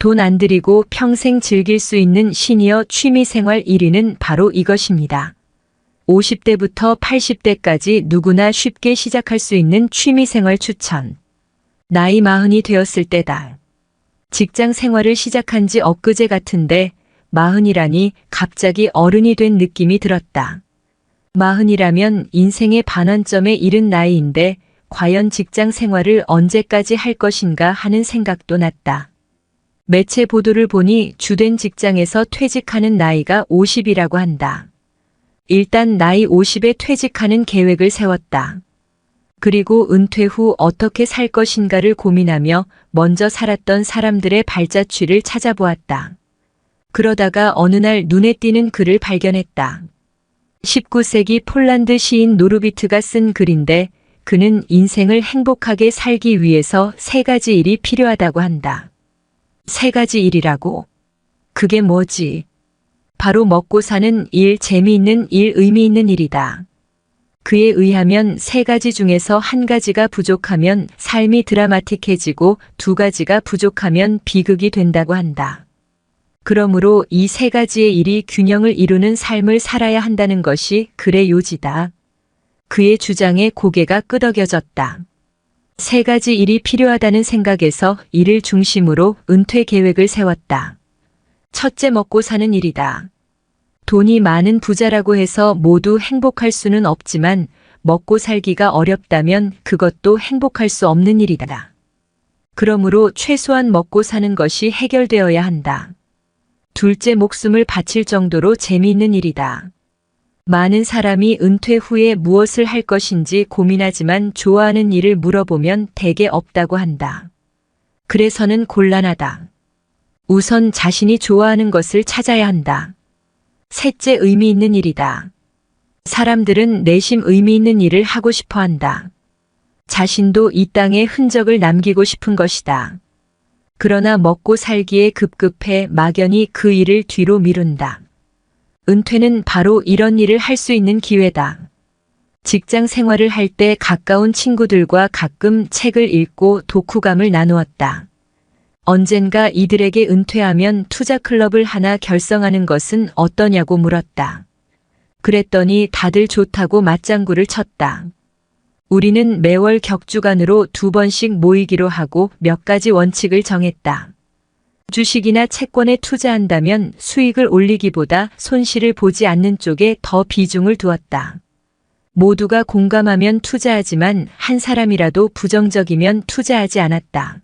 돈 안 들이고 평생 즐길 수 있는 시니어 취미생활 1위는 바로 이것입니다. 50대부터 80대까지 누구나 쉽게 시작할 수 있는 취미생활 추천. 나이 40이 되었을 때다. 직장 생활을 시작한 지 엊그제 같은데 40이라니 갑자기 어른이 된 느낌이 들었다. 40이라면 인생의 반환점에 이른 나이인데 과연 직장 생활을 언제까지 할 것인가 하는 생각도 났다. 매체 보도를 보니 주된 직장에서 퇴직하는 나이가 50이라고 한다. 일단 나이 50에 퇴직하는 계획을 세웠다. 그리고 은퇴 후 어떻게 살 것인가를 고민하며 먼저 살았던 사람들의 발자취를 찾아보았다. 그러다가 어느 날 눈에 띄는 글을 발견했다. 19세기 폴란드 시인 노르비트가 쓴 글인데 그는 인생을 행복하게 살기 위해서 3가지 일이 필요하다고 한다. 3가지 일이라고? 그게 뭐지? 바로 먹고 사는 일, 재미있는 일, 의미 있는 일이다. 그에 의하면 3가지 중에서 1가지가 부족하면 삶이 드라마틱해지고 2가지가 부족하면 비극이 된다고 한다. 그러므로 이 3가지의 일이 균형을 이루는 삶을 살아야 한다는 것이 글의 요지다. 그의 주장에 고개가 끄덕여졌다. 3가지 일이 필요하다는 생각에서 이를 중심으로 은퇴 계획을 세웠다. 첫째, 먹고 사는 일이다. 돈이 많은 부자라고 해서 모두 행복할 수는 없지만 먹고 살기가 어렵다면 그것도 행복할 수 없는 일이다. 그러므로 최소한 먹고 사는 것이 해결되어야 한다. 둘째, 목숨을 바칠 정도로 재미있는 일이다. 많은 사람이 은퇴 후에 무엇을 할 것인지 고민하지만 좋아하는 일을 물어보면 대개 없다고 한다. 그래서는 곤란하다. 우선 자신이 좋아하는 것을 찾아야 한다. 셋째, 의미 있는 일이다. 사람들은 내심 의미 있는 일을 하고 싶어 한다. 자신도 이 땅에 흔적을 남기고 싶은 것이다. 그러나 먹고 살기에 급급해 막연히 그 일을 뒤로 미룬다. 은퇴는 바로 이런 일을 할 수 있는 기회다. 직장 생활을 할 때 가까운 친구들과 가끔 책을 읽고 독후감을 나누었다. 언젠가 이들에게 은퇴하면 투자 클럽을 하나 결성하는 것은 어떠냐고 물었다. 그랬더니 다들 좋다고 맞장구를 쳤다. 우리는 매월 격주간으로 2번씩 모이기로 하고 몇 가지 원칙을 정했다. 주식이나 채권에 투자한다면 수익을 올리기보다 손실을 보지 않는 쪽에 더 비중을 두었다. 모두가 공감하면 투자하지만 한 사람이라도 부정적이면 투자하지 않았다.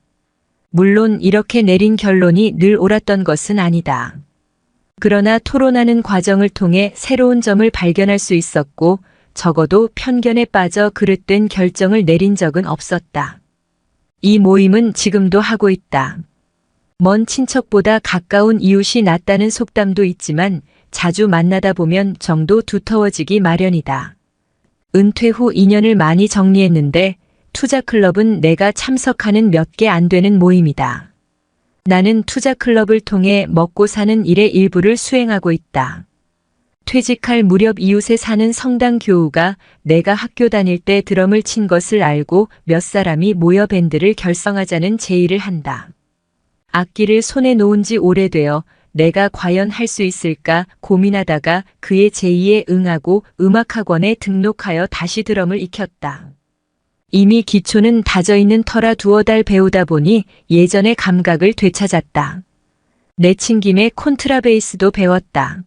물론 이렇게 내린 결론이 늘 옳았던 것은 아니다. 그러나 토론하는 과정을 통해 새로운 점을 발견할 수 있었고 적어도 편견에 빠져 그릇된 결정을 내린 적은 없었다. 이 모임은 지금도 하고 있다. 먼 친척보다 가까운 이웃이 낫다는 속담도 있지만 자주 만나다 보면 정도 두터워지기 마련이다. 은퇴 후 인연을 많이 정리했는데 투자클럽은 내가 참석하는 몇 개 안 되는 모임이다. 나는 투자클럽을 통해 먹고 사는 일의 일부를 수행하고 있다. 퇴직할 무렵 이웃에 사는 성당 교우가 내가 학교 다닐 때 드럼을 친 것을 알고 몇 사람이 모여 밴드를 결성하자는 제의를 한다. 악기를 손에 놓은 지 오래되어 내가 과연 할 수 있을까 고민하다가 그의 제의에 응하고 음악학원에 등록하여 다시 드럼을 익혔다. 이미 기초는 다져있는 터라 두어 달 배우다 보니 예전의 감각을 되찾았다. 내친 김에 콘트라베이스도 배웠다.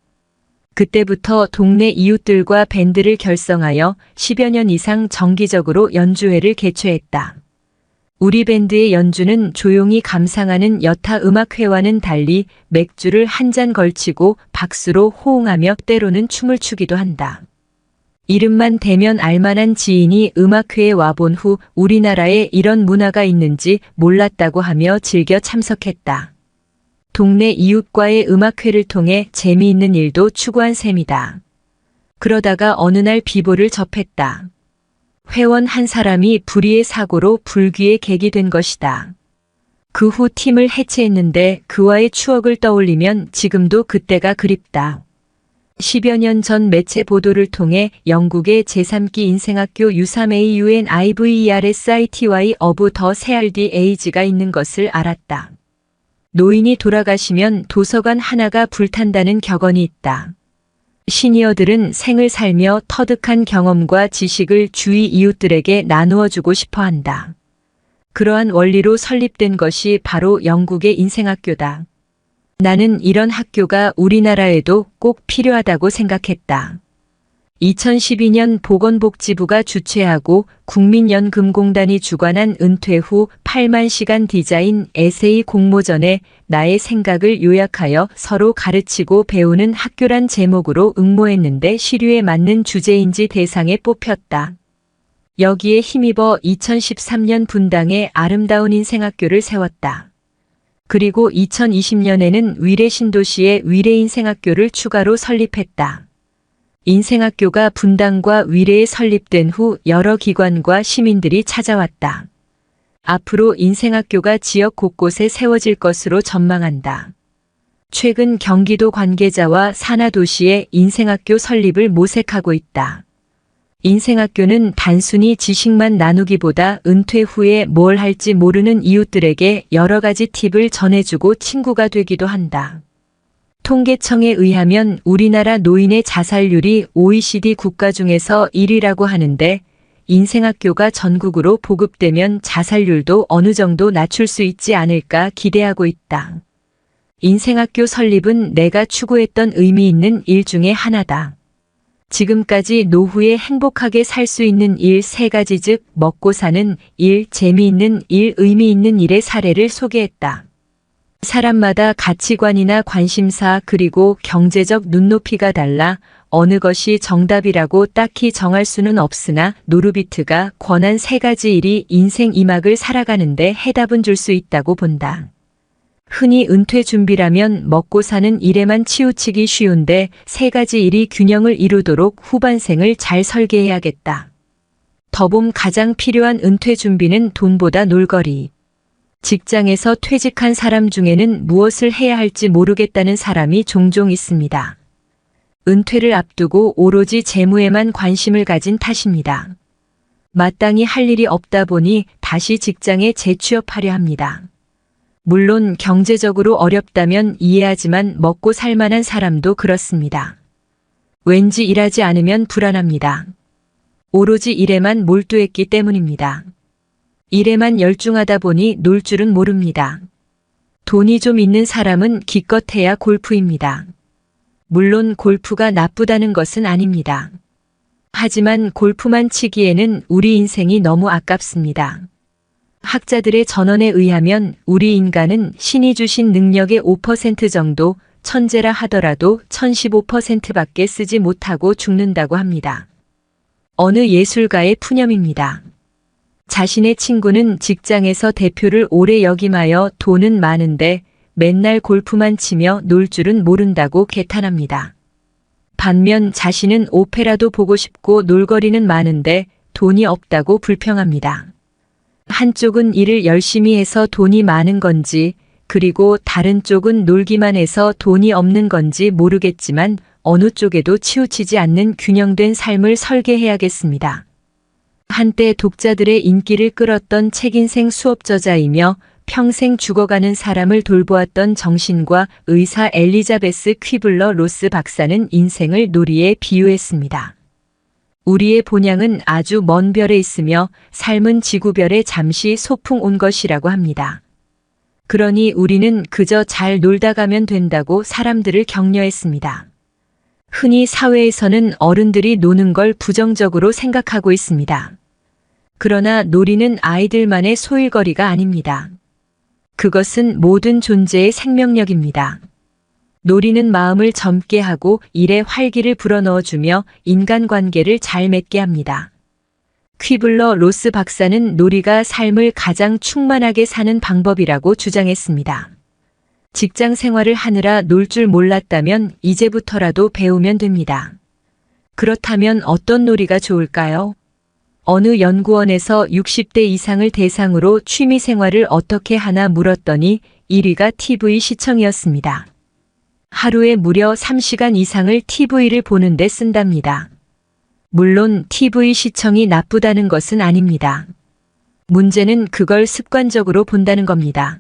그때부터 동네 이웃들과 밴드를 결성하여 10여 년 이상 정기적으로 연주회를 개최했다. 우리 밴드의 연주는 조용히 감상하는 여타 음악회와는 달리 맥주를 한 잔 걸치고 박수로 호응하며 때로는 춤을 추기도 한다. 이름만 대면 알만한 지인이 음악회에 와본 후 우리나라에 이런 문화가 있는지 몰랐다고 하며 즐겨 참석했다. 동네 이웃과의 음악회를 통해 재미있는 일도 추구한 셈이다. 그러다가 어느 날 비보를 접했다. 회원 한 사람이 불의의 사고로 불귀의 객이 된 것이다. 그 후 팀을 해체했는데 그와의 추억을 떠올리면 지금도 그때가 그립다. 10여 년 전 매체 보도를 통해 영국의 제3기 인생학교 U3AUNIVERSITY of the CRDAG가 있는 것을 알았다. 노인이 돌아가시면 도서관 하나가 불탄다는 격언이 있다. 시니어들은 생을 살며 터득한 경험과 지식을 주위 이웃들에게 나누어 주고 싶어 한다. 그러한 원리로 설립된 것이 바로 영국의 인생학교다. 나는 이런 학교가 우리나라에도 꼭 필요하다고 생각했다. 2012년 보건복지부가 주최하고 국민연금공단이 주관한 은퇴 후 8만 시간 디자인 에세이 공모전에 나의 생각을 요약하여 서로 가르치고 배우는 학교란 제목으로 응모했는데 시류에 맞는 주제인지 대상에 뽑혔다. 여기에 힘입어 2013년 분당에 아름다운 인생학교를 세웠다. 그리고 2020년에는 위례 신도시에 위례인생학교를 추가로 설립했다. 인생학교가 분당과 위례에 설립된 후 여러 기관과 시민들이 찾아왔다. 앞으로 인생학교가 지역 곳곳에 세워질 것으로 전망한다. 최근 경기도 관계자와 산하도시에 인생학교 설립을 모색하고 있다. 인생학교는 단순히 지식만 나누기보다 은퇴 후에 뭘 할지 모르는 이웃들에게 여러 가지 팁을 전해주고 친구가 되기도 한다. 통계청에 의하면 우리나라 노인의 자살률이 OECD 국가 중에서 1위라고 하는데 인생학교가 전국으로 보급되면 자살률도 어느 정도 낮출 수 있지 않을까 기대하고 있다. 인생학교 설립은 내가 추구했던 의미 있는 일 중에 하나다. 지금까지 노후에 행복하게 살 수 있는 일 3가지 즉 먹고 사는 일, 재미있는 일, 의미 있는 일의 사례를 소개했다. 사람마다 가치관이나 관심사 그리고 경제적 눈높이가 달라 어느 것이 정답이라고 딱히 정할 수는 없으나 노르비트가 권한 3가지 일이 인생 2막을 살아가는데 해답은 줄 수 있다고 본다. 흔히 은퇴 준비라면 먹고 사는 일에만 치우치기 쉬운데 3가지 일이 균형을 이루도록 후반생을 잘 설계해야겠다. 더봄 가장 필요한 은퇴 준비는 돈보다 놀거리. 직장에서 퇴직한 사람 중에는 무엇을 해야 할지 모르겠다는 사람이 종종 있습니다. 은퇴를 앞두고 오로지 재무에만 관심을 가진 탓입니다. 마땅히 할 일이 없다 보니 다시 직장에 재취업하려 합니다. 물론 경제적으로 어렵다면 이해하지만 먹고 살 만한 사람도 그렇습니다. 왠지 일하지 않으면 불안합니다. 오로지 일에만 몰두했기 때문입니다. 일에만 열중하다 보니 놀 줄은 모릅니다. 돈이 좀 있는 사람은 기껏해야 골프입니다. 물론 골프가 나쁘다는 것은 아닙니다. 하지만 골프만 치기에는 우리 인생이 너무 아깝습니다. 학자들의 전언에 의하면 우리 인간은 신이 주신 능력의 5% 정도, 천재라 하더라도 1015%밖에 쓰지 못하고 죽는다고 합니다. 어느 예술가의 푸념입니다. 자신의 친구는 직장에서 대표를 오래 역임하여 돈은 많은데 맨날 골프만 치며 놀 줄은 모른다고 개탄합니다. 반면 자신은 오페라도 보고 싶고 놀거리는 많은데 돈이 없다고 불평합니다. 한쪽은 일을 열심히 해서 돈이 많은 건지 그리고 다른 쪽은 놀기만 해서 돈이 없는 건지 모르겠지만 어느 쪽에도 치우치지 않는 균형된 삶을 설계해야겠습니다. 한때 독자들의 인기를 끌었던 책인생 수업 저자이며 평생 죽어가는 사람을 돌보았던 정신과 의사 엘리자베스 퀴블러 로스 박사는 인생을 놀이에 비유했습니다. 우리의 본향은 아주 먼 별에 있으며 삶은 지구별에 잠시 소풍 온 것이라고 합니다. 그러니 우리는 그저 잘 놀다 가면 된다고 사람들을 격려했습니다. 흔히 사회에서는 어른들이 노는 걸 부정적으로 생각하고 있습니다. 그러나 놀이는 아이들만의 소일거리가 아닙니다. 그것은 모든 존재의 생명력입니다. 놀이는 마음을 젊게 하고 일에 활기를 불어넣어주며 인간관계를 잘 맺게 합니다. 퀴블러 로스 박사는 놀이가 삶을 가장 충만하게 사는 방법이라고 주장했습니다. 직장 생활을 하느라 놀 줄 몰랐다면 이제부터라도 배우면 됩니다. 그렇다면 어떤 놀이가 좋을까요? 어느 연구원에서 60대 이상을 대상으로 취미 생활을 어떻게 하나 물었더니 1위가 TV 시청이었습니다. 하루에 무려 3시간 이상을 TV를 보는데 쓴답니다. 물론 TV 시청이 나쁘다는 것은 아닙니다. 문제는 그걸 습관적으로 본다는 겁니다.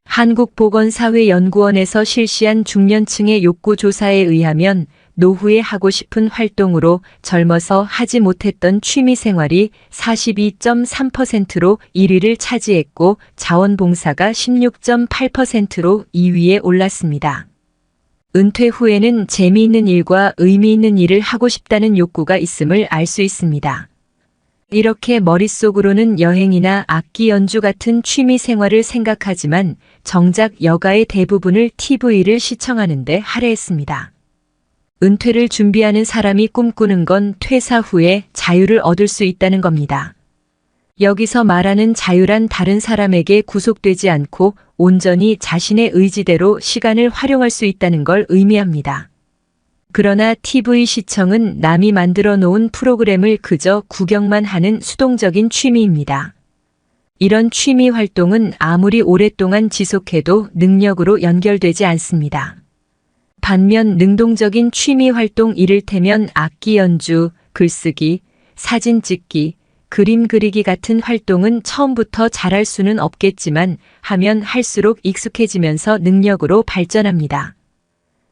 한국보건사회연구원에서 실시한 중년층의 욕구 조사에 의하면 노후에 하고 싶은 활동으로 젊어서 하지 못했던 취미생활이 42.3%로 1위를 차지했고 자원봉사가 16.8%로 2위에 올랐습니다. 은퇴 후에는 재미있는 일과 의미 있는 일을 하고 싶다는 욕구가 있음을 알 수 있습니다. 이렇게 머릿속으로는 여행이나 악기 연주 같은 취미 생활을 생각하지만 정작 여가의 대부분을 TV를 시청하는데 할애했습니다. 은퇴를 준비하는 사람이 꿈꾸는 건 퇴사 후에 자유를 얻을 수 있다는 겁니다. 여기서 말하는 자유란 다른 사람에게 구속되지 않고 온전히 자신의 의지대로 시간을 활용할 수 있다는 걸 의미합니다. 그러나 TV 시청은 남이 만들어 놓은 프로그램을 그저 구경만 하는 수동적인 취미입니다. 이런 취미 활동은 아무리 오랫동안 지속해도 능력으로 연결되지 않습니다. 반면 능동적인 취미 활동 이를테면 악기 연주, 글쓰기, 사진 찍기, 그림 그리기 같은 활동은 처음부터 잘할 수는 없겠지만 하면 할수록 익숙해지면서 능력으로 발전합니다.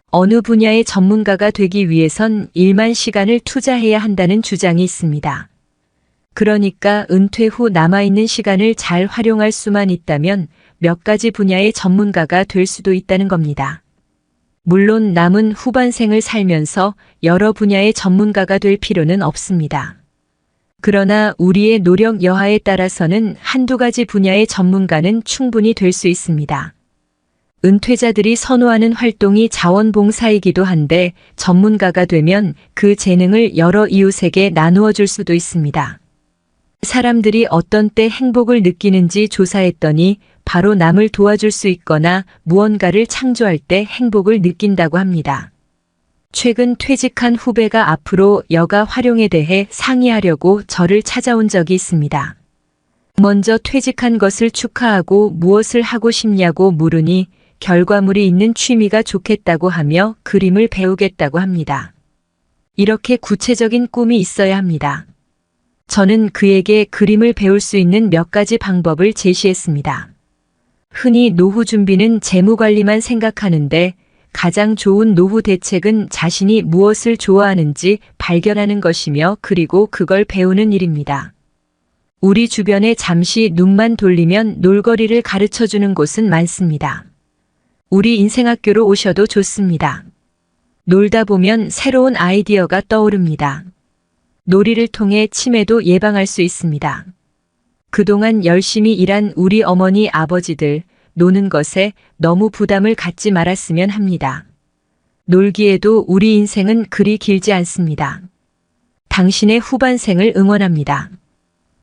어느 분야의 전문가가 되기 위해선 일만 시간을 투자해야 한다는 주장이 있습니다. 그러니까 은퇴 후 남아있는 시간을 잘 활용할 수만 있다면 몇 가지 분야의 전문가가 될 수도 있다는 겁니다. 물론 남은 후반생을 살면서 여러 분야의 전문가가 될 필요는 없습니다. 그러나 우리의 노력 여하에 따라서는 한두 가지 분야의 전문가는 충분히 될 수 있습니다. 은퇴자들이 선호하는 활동이 자원봉사이기도 한데 전문가가 되면 그 재능을 여러 이웃에게 나누어 줄 수도 있습니다. 사람들이 어떤 때 행복을 느끼는지 조사했더니 바로 남을 도와줄 수 있거나 무언가를 창조할 때 행복을 느낀다고 합니다. 최근 퇴직한 후배가 앞으로 여가 활용에 대해 상의하려고 저를 찾아온 적이 있습니다. 먼저 퇴직한 것을 축하하고 무엇을 하고 싶냐고 물으니 결과물이 있는 취미가 좋겠다고 하며 그림을 배우겠다고 합니다. 이렇게 구체적인 꿈이 있어야 합니다. 저는 그에게 그림을 배울 수 있는 몇 가지 방법을 제시했습니다. 흔히 노후 준비는 재무 관리만 생각하는데 가장 좋은 노후 대책은 자신이 무엇을 좋아하는지 발견하는 것이며 그리고 그걸 배우는 일입니다. 우리 주변에 잠시 눈만 돌리면 놀거리를 가르쳐주는 곳은 많습니다. 우리 인생학교로 오셔도 좋습니다. 놀다 보면 새로운 아이디어가 떠오릅니다. 놀이를 통해 치매도 예방할 수 있습니다. 그동안 열심히 일한 우리 어머니 아버지들, 노는 것에 너무 부담을 갖지 말았으면 합니다. 놀기에도 우리 인생은 그리 길지 않습니다. 당신의 후반생을 응원합니다.